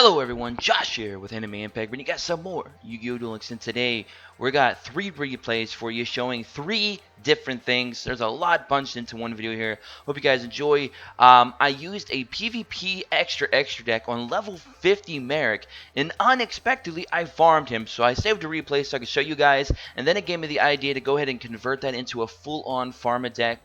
Hello everyone, Josh here with Anime Impact, bringing you guys some more Yu-Gi-Oh! Duel Links, and today we got 3 replays for you showing 3 different things. There's a lot bunched into one video here. Hope you guys enjoy. I used a PvP extra deck on level 50 Marik, and unexpectedly I farmed him, so I saved a replay so I could show you guys, and then it gave me the idea to go ahead and convert that into a full-on farm deck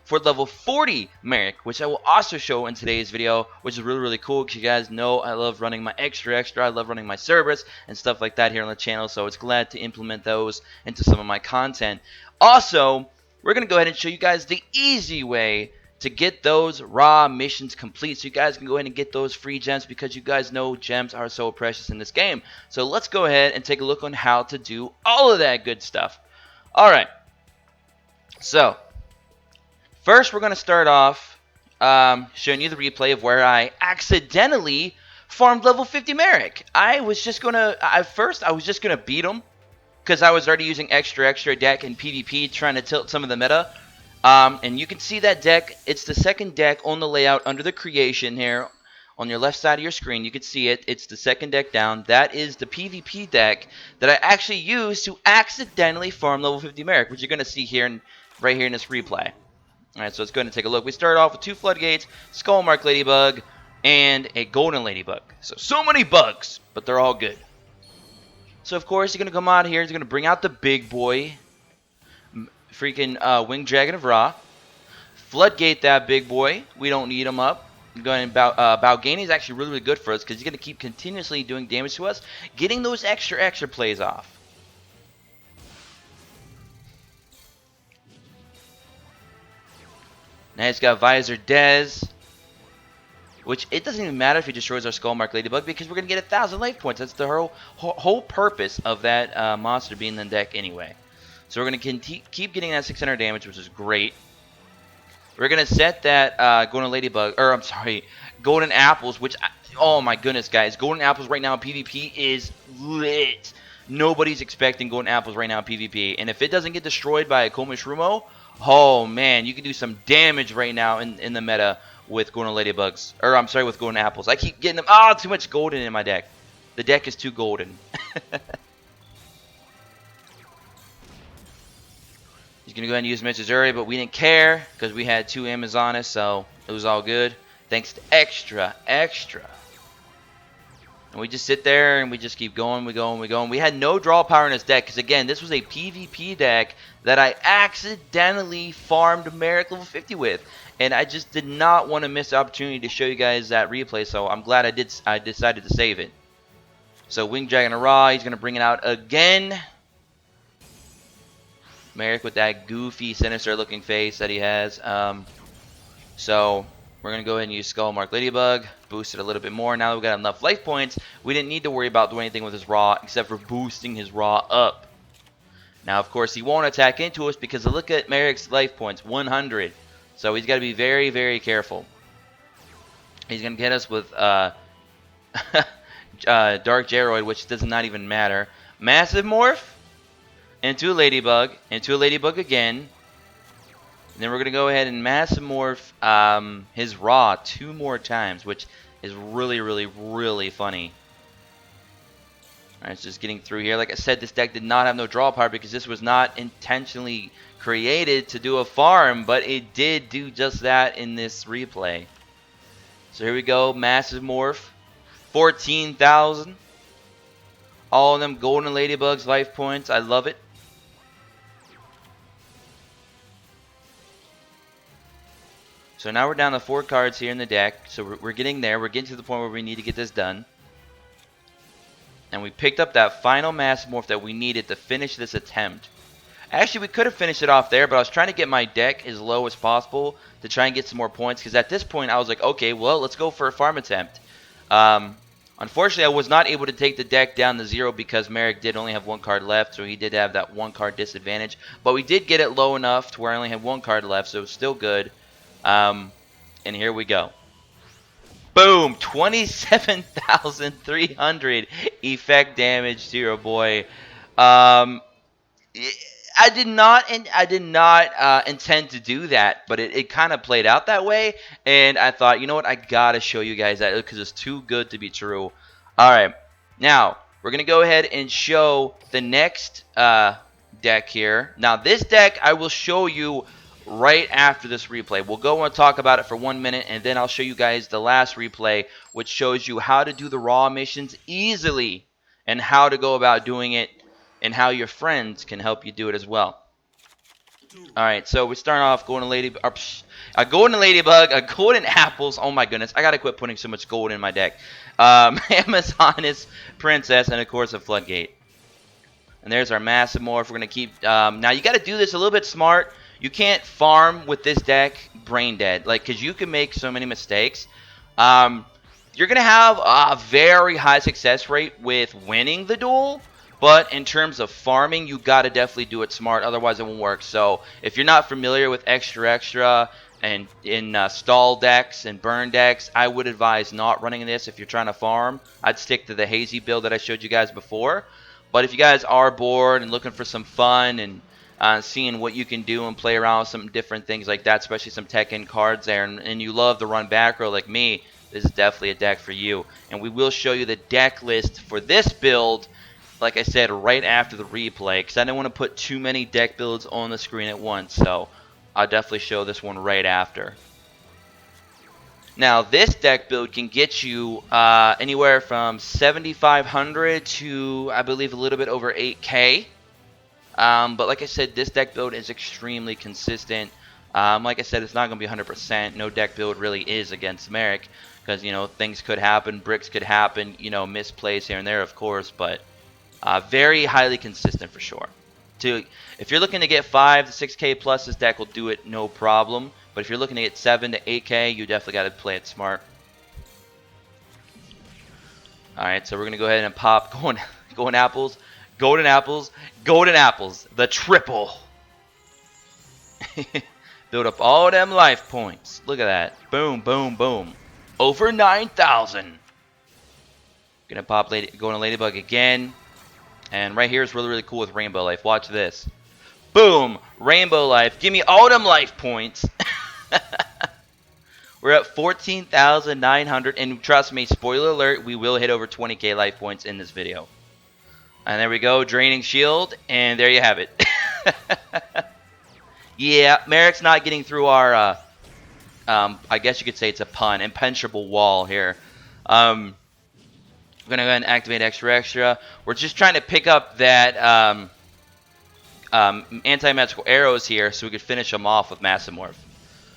for level 40 Marik, which I will also show in today's video, which is really cool because you guys know I love running my extra. I love running my Cerberus and stuff like that here on the channel, so it's glad to implement those into some of my content. Also, we're going to go ahead and show you guys the easy way to get those raw missions complete, so you guys can go ahead and get those free gems, because you guys know gems are so precious in this game. So let's go ahead and take a look on how to do all of that good stuff. Alright, so first we're going to start off showing you the replay of where I accidentally farmed level 50 Marik. At first I was just going to beat him, because I was already using extra deck in PvP trying to tilt some of the meta. And you can see that deck. It's the second deck on the layout under the creation here on your left side of your screen. You can see it. It's the second deck down. That is the PvP deck that I actually used to accidentally farm level 50 Marik, which you're going to see here right here in this replay. Alright, so let's go ahead and take a look. We start off with 2 Floodgates, Skull Mark Ladybug, and a Golden Ladybug. So many bugs, but they're all good. So, of course, you're going to come out here. You're going to bring out the big boy. Freaking Winged Dragon of Ra. Floodgate that big boy. We don't need him up. Going about Balgani is actually really good for us, because he's going to keep continuously doing damage to us, getting those extra plays off. Now he's got Visor Dez, which it doesn't even matter if he destroys our Skull Mark Ladybug, because we're going to get 1,000 life points. That's the whole purpose of that monster being in the deck anyway. So we're going to keep getting that 600 damage, which is great. We're going to set that Golden Apples, which, oh my goodness, guys. Golden Apples right now in PvP is lit. Nobody's expecting Golden Apples right now in PvP. And if it doesn't get destroyed by a Komishrumo, oh man, you can do some damage right now in the meta with Golden Ladybugs. With Golden Apples. I keep getting them. Oh, too much golden in my deck. The deck is too golden. He's going to go ahead and use Mitsuzuri, but we didn't care because we had 2 Amazonas, so it was all good. Thanks to extra. And we just sit there and we just keep going, we go. We had no draw power in this deck because, again, this was a PvP deck that I accidentally farmed Marik level 50 with. And I just did not want to miss the opportunity to show you guys that replay, so I'm glad I decided to save it. So Winged Dragon of Ra, he's going to bring it out again. Marik with that goofy, sinister looking face that he has. So we're going to go ahead and use Skull Mark Ladybug, boost it a little bit more. Now that we've got enough life points, we didn't need to worry about doing anything with his Raw except for boosting his Raw up. Now, of course, he won't attack into us because look at Marik's life points, 100. So he's got to be very careful. He's going to get us with Dark Geroid, which does not even matter. Massive Morph. Into a Ladybug, again. And then we're going to go ahead and Massive Morph his Raw 2 more times, which is really funny. Alright, it's just getting through here. Like I said, this deck did not have no draw power because this was not intentionally created to do a farm, but it did do just that in this replay. So here we go, Massive Morph, 14,000. All of them Golden Ladybugs life points. I love it. So now we're down to 4 cards here in the deck. So we're getting there. We're getting to the point where we need to get this done. And we picked up that final Massive Morph that we needed to finish this attempt. Actually, we could have finished it off there, but I was trying to get my deck as low as possible to try and get some more points. Because at this point, I was like, okay, well, let's go for a farm attempt. Unfortunately, I was not able to take the deck down to 0 because Marik did only have 1 card left, so he did have that 1 card disadvantage. But we did get it low enough to where I only had 1 card left, so it was still good. And here we go. Boom! 27,300 effect damage to your boy. I I did not intend to do that, but it kind of played out that way, and I thought, you know what, I gotta show you guys that because it's too good to be true. All right, now we're gonna go ahead and show the next deck here. Now this deck I will show you right after this replay. We'll go and talk about it for 1 minute, and then I'll show you guys the last replay, which shows you how to do the raw missions easily and how to go about doing it and how your friends can help you do it as well. Alright, so we start off going to a golden ladybug, a golden apples. Oh my goodness, I gotta quit putting so much gold in my deck. Amazoness, princess, and of course a floodgate. And there's our massive morph. We're gonna keep. Now you gotta do this a little bit smart. You can't farm with this deck brain dead, like, because you can make so many mistakes. You're going to have a very high success rate with winning the duel, but in terms of farming, you got to definitely do it smart, otherwise it won't work. So if you're not familiar with extra and in stall decks and burn decks, I would advise not running this if you're trying to farm. I'd stick to the hazy build that I showed you guys before. But if you guys are bored and looking for some fun and seeing what you can do and play around with some different things like that, especially some Tekken cards there, and you love to run back row like me, this is definitely a deck for you. And we will show you the deck list for this build, like I said, right after the replay, because I don't want to put too many deck builds on the screen at once, so I'll definitely show this one right after. Now, this deck build can get you anywhere from 7,500 to, I believe, a little bit over 8K. But like I said, this deck build is extremely consistent. Like I said, it's not going to be 100%. No deck build really is against Marik because, you know, things could happen, bricks could happen, you know, misplays here and there, of course, but very highly consistent for sure. If you're looking to get 5 to 6K plus, this deck will do it no problem. But if you're looking to get 7 to 8K, you definitely got to play it smart. Alright, so we're going to go ahead and pop golden apples, golden apples, golden apples, the triple. Build up all them life points. Look at that. Boom, boom, boom. Over 9,000. Gonna pop golden ladybug again. And right here is really, really cool with rainbow life. Watch this. Boom, rainbow life. Give me all them life points. We're at 14,900, and trust me, spoiler alert, we will hit over 20K life points in this video. And there we go, draining shield, and there you have it. Yeah, Marik's not getting through our, I guess you could say it's a pun, impenetrable wall here. We're going to go ahead and activate extra. We're just trying to pick up that anti-magical arrows here so we could finish them off with Massive Morph.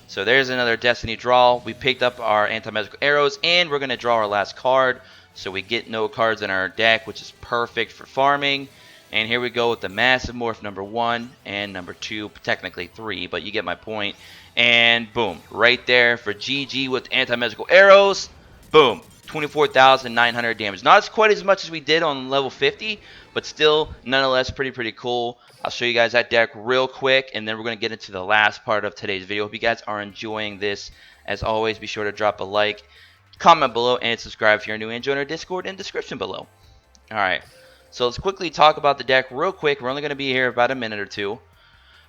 So there's another Destiny draw. We picked up our anti-magical arrows, and we're going to draw our last card. So we get no cards in our deck, which is perfect for farming. And here we go with the Massive Morph number 1 and number 2, technically 3, but you get my point. And boom, right there for GG with anti-magical arrows. Boom, 24,900 damage. Not quite as much as we did on level 50, but still, nonetheless, pretty cool. I'll show you guys that deck real quick, and then we're going to get into the last part of today's video. Hope you guys are enjoying this. As always, be sure to drop a like, comment below, and subscribe if you're new, and join our Discord in the description below. Alright, so let's quickly talk about the deck real quick. We're only going to be here about a minute or two,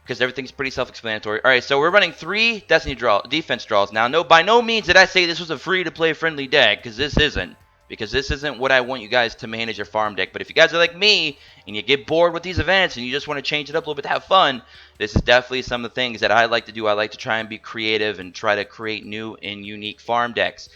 because everything's pretty self-explanatory. Alright, so we're running 3 Destiny defense draws. Now, by no means did I say this was a free-to-play friendly deck, because this isn't. Because this isn't what I want you guys to manage your farm deck. But if you guys are like me, and you get bored with these events, and you just want to change it up a little bit to have fun, this is definitely some of the things that I like to do. I like to try and be creative and try to create new and unique farm decks.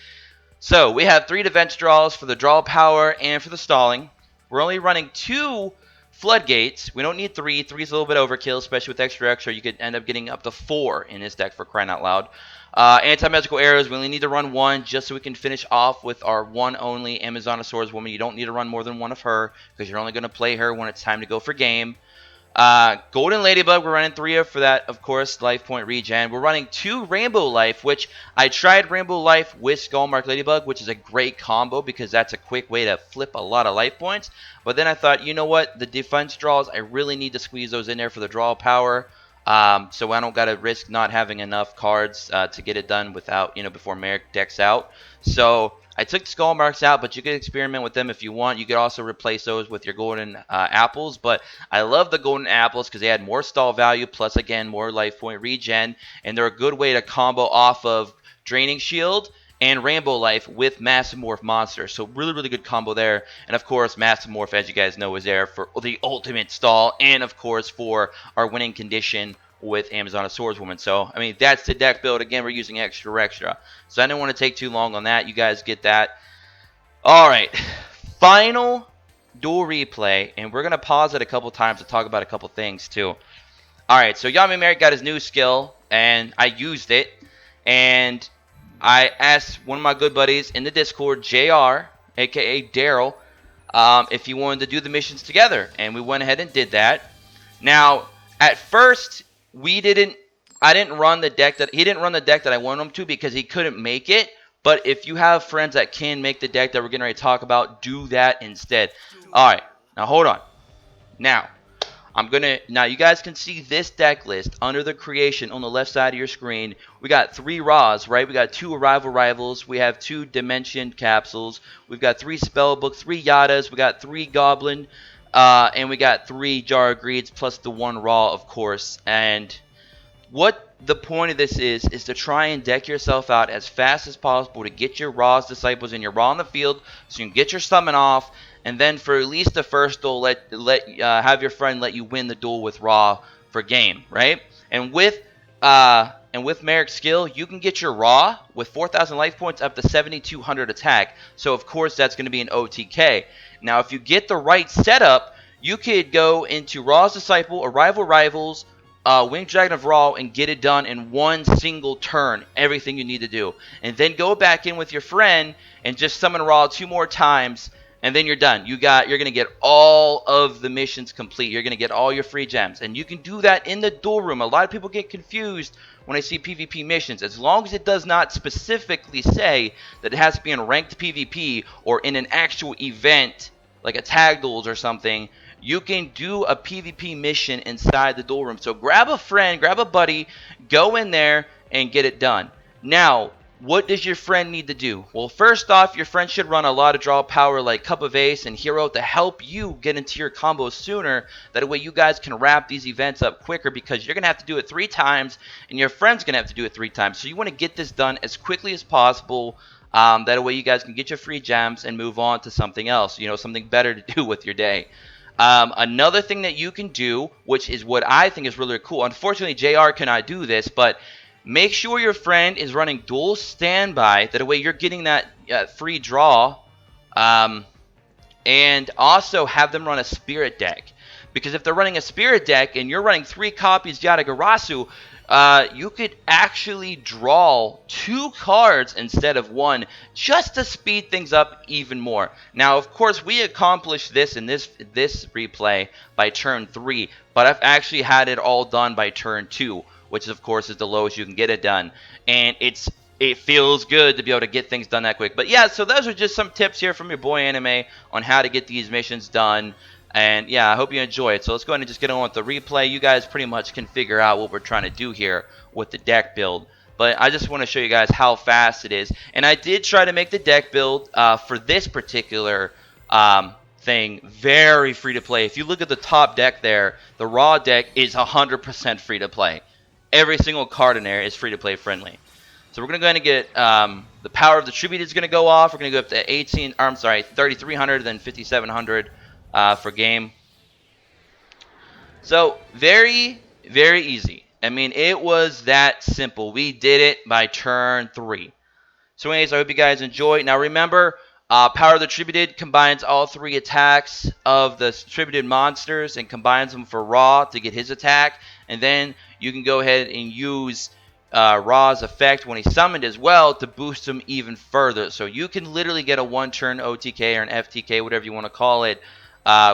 So, we have 3 defense draws for the draw power and for the stalling. We're only running 2 floodgates. We don't need 3. 3 is a little bit overkill, especially with extra. You could end up getting up to 4 in this deck for crying out loud. Anti-magical arrows, we only need to run 1 just so we can finish off with our one only Amazonosaurus woman. You don't need to run more than 1 of her because you're only going to play her when it's time to go for game. Golden Ladybug, we're running 3 of for that, of course, life point regen. We're running 2 Rainbow Life, which I tried Rainbow Life with Skullmark Ladybug, which is a great combo because that's a quick way to flip a lot of life points. But then I thought, you know what, the defense draws, I really need to squeeze those in there for the draw power. So I don't got to risk not having enough cards to get it done without, before Marik decks out. So I took the skull marks out, but you could experiment with them if you want. You could also replace those with your golden apples, but I love the golden apples because they add more stall value, plus again more life point regen, and they're a good way to combo off of Draining Shield and Rainbow Life with Massive Morph monsters. So really, really good combo there. And of course, Massive Morph, as you guys know, is there for the ultimate stall, and of course for our winning condition with Amazon Swordswoman. So, I mean, that's the deck build. Again, we're using extra. So I didn't want to take too long on that. You guys get that. All right. Final duel replay. And we're going to pause it a couple times to talk about a couple things, too. All right. So, Marik got his new skill, and I used it. And I asked one of my good buddies in the Discord, JR, a.k.a. Daryl, if he wanted to do the missions together. And we went ahead and did that. Now, at first, I didn't run the deck he didn't run the deck that I wanted him to because he couldn't make it. But if you have friends that can make the deck that we're getting ready to talk about, do that instead. All right, now hold on. Now you guys can see this deck list under the creation on the left side of your screen. We got 3 Raws, right? We got 2 Arrival Rivals. We have 2 Dimension Capsules. We've got 3 Spellbook, 3 Yadas. We got 3 Goblin. And we got 3 Jar of Greeds plus the 1 Raw, of course. And what the point of this is to try and deck yourself out as fast as possible to get your Raw's Disciples and your Raw on the field so you can get your summon off. And then for at least the first duel, have your friend let you win the duel with Raw for game, right? And with Marik's skill, you can get your Raw with 4,000 life points up to 7,200 attack. So of course that's going to be an OTK. Now if you get the right setup, you could go into Raw's Disciple, Arrival Rivals, Winged Dragon of Raw, and get it done in one single turn, everything you need to do. And then go back in with your friend and just summon Raw 2 more times, and then you're done. You're going to get all of the missions complete. You're going to get all your free gems. And you can do that in the duel room. A lot of people get confused when I see PvP missions. As long as it does not specifically say that it has to be in ranked PvP or in an actual event, like a tag duels or something, you can do a PvP mission inside the duel room. So grab a friend, grab a buddy, go in there and get it done. Now, what does your friend need to do? Well, first off, your friend should run a lot of draw power like Cup of Ace and Hero to help you get into your combos sooner. That way you guys can wrap these events up quicker because you're going to have to do it 3 times and your friend's going to have to do it 3 times. So you want to get this done as quickly as possible. That way you guys can get your free gems and move on to something else, something better to do with your day. Another thing that you can do, which is what I think is really cool. Unfortunately, JR cannot do this, but make sure your friend is running dual standby. That way you're getting that free draw. And also have them run a spirit deck. Because if they're running a spirit deck and you're running 3 copies Yatagarasu, you could actually draw 2 cards instead of 1 just to speed things up even more. Now, of course, we accomplished this in this replay by turn 3, but I've actually had it all done by turn 2, which of course is the lowest you can get it done. And it feels good to be able to get things done that quick. But yeah, so those are just some tips here from your boy Anime on how to get these missions done. And yeah, I hope you enjoy it. So let's go ahead and just get on with the replay. You guys pretty much can figure out what we're trying to do here with the deck build. But I just want to show you guys how fast it is. And I did try to make the deck build for this particular thing very free to play. If you look at the top deck there, the raw deck is 100% free to play. Every single card in there is free to play friendly. So we're going to go ahead and get the power of the tribute is going to go off. We're going to go up to 3,300, then 5,700 for game. So very, very easy. I mean, it was that simple. We did it by turn 3. So anyways, I hope you guys enjoy. Now remember, Power of the Tributed combines all 3 attacks of the tributed monsters and combines them for Raw to get his attack. And then you can go ahead and use Raw's effect when he's summoned as well to boost him even further. So you can literally get a 1-turn OTK or an FTK, whatever you want to call it,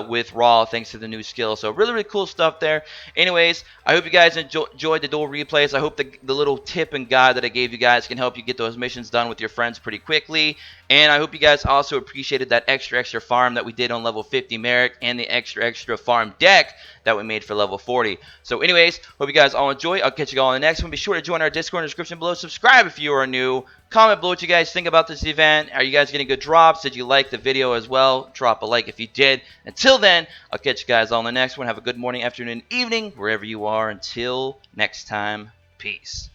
with Raw thanks to the new skill. So really, really cool stuff there. Anyways, I hope you guys enjoyed the duel replays. I hope the little tip and guide that I gave you guys can help you get those missions done with your friends pretty quickly. And I hope you guys also appreciated that extra farm that we did on level 50 Marik and the extra farm deck that we made for level 40. So anyways, hope you guys all enjoy. I'll catch you all in the next one. Be sure to join our Discord in the description below. Subscribe if you are new. Comment below what you guys think about this event. Are you guys getting good drops? Did you like the video as well? Drop a like if you did. Until then, I'll catch you guys all in the next one. Have a good morning, afternoon, evening, wherever you are. Until next time, peace.